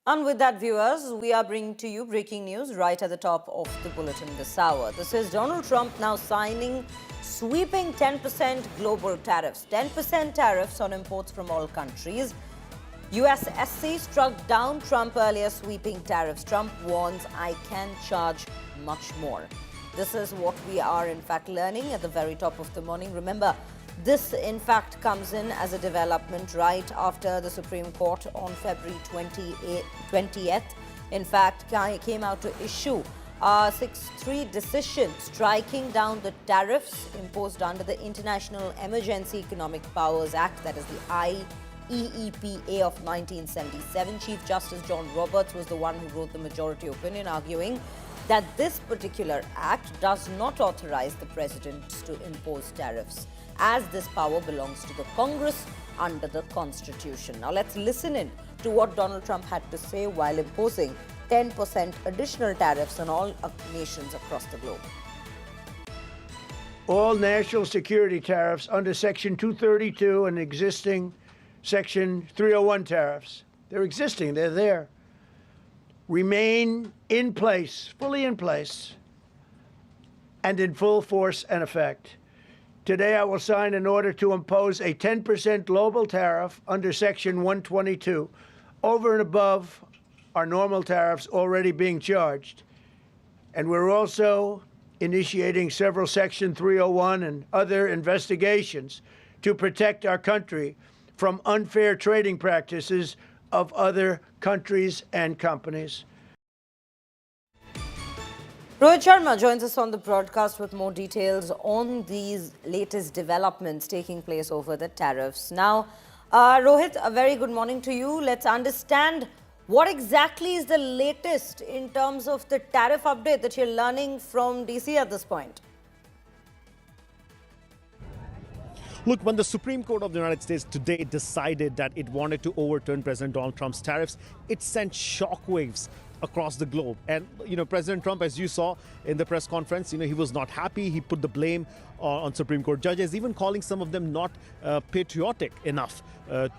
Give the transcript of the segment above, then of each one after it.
And with that, viewers, we are bringing to you breaking news right at the top of the bulletin this hour. This is Donald Trump now signing sweeping 10% global tariffs. 10% tariffs on imports from all countries. USSC struck down Trump earlier sweeping tariffs. Trump warns, I can charge much more. This is what we are in fact learning at the very top of the morning. Remember, this, in fact, comes in as a development right after the Supreme Court on February 20th, in fact, came out to issue a 6-3 decision striking down the tariffs imposed under the International Emergency Economic Powers Act, that is the IEEPA of 1977. Chief Justice John Roberts was the one who wrote the majority opinion, arguing that this particular act does not authorize the president to impose tariffs, as this power belongs to the Congress under the Constitution. Now let's listen in to what Donald Trump had to say while imposing 10% additional tariffs on all nations across the globe. All national security tariffs under Section 232 and existing Section 301 tariffs, they're existing, they're there, remain in place, fully in place, and in full force and effect. Today, I will sign an order to impose a 10% global tariff under Section 122 over and above our normal tariffs already being charged. And we're also initiating several Section 301 and other investigations to protect our country from unfair trading practices of other countries and companies. Rohit Sharma joins us on the broadcast with more details on these latest developments taking place over the tariffs. Now, Rohit, a very good morning to you. Let's understand what exactly is the latest in terms of the tariff update that you're learning from DC at this point. Look, when the Supreme Court of the United States today decided that it wanted to overturn President Donald Trump's tariffs, it sent shockwaves across the globe. And, President Trump, as you saw in the press conference, he was not happy. He put the blame on Supreme Court judges, even calling some of them not patriotic enough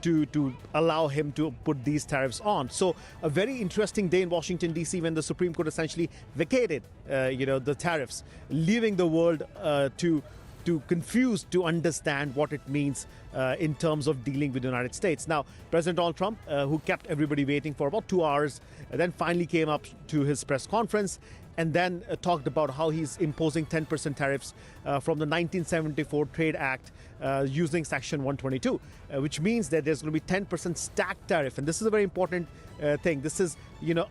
to allow him to put these tariffs on. So a very interesting day in Washington, D.C., when the Supreme Court essentially vacated, the tariffs, leaving the world to confused to understand what it means in terms of dealing with the United States. Now, President Donald Trump, who kept everybody waiting for about 2 hours, then finally came up to his press conference and then talked about how he's imposing 10% tariffs from the 1974 Trade Act using Section 122, which means that there's going to be 10% stacked tariff. And this is a very important thing. This is,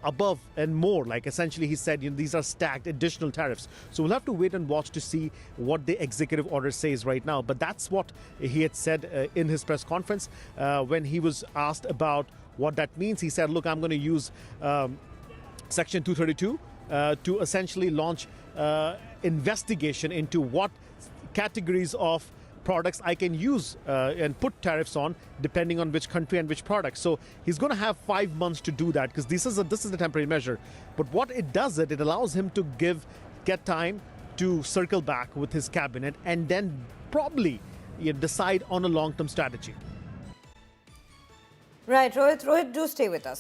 above and more. Like essentially he said, these are stacked additional tariffs. So we'll have to wait and watch to see what the executive order says right now. But that's what he had said in his press conference when he was asked about what that means. He said, look, I'm going to use Section 232 to essentially launch investigation into what categories of products I can use and put tariffs on, depending on which country and which product. So he's going to have 5 months to do that, because this is a temporary measure. But what it does, it allows him to get time to circle back with his cabinet and then probably decide on a long-term strategy. Right, Rohit, do stay with us.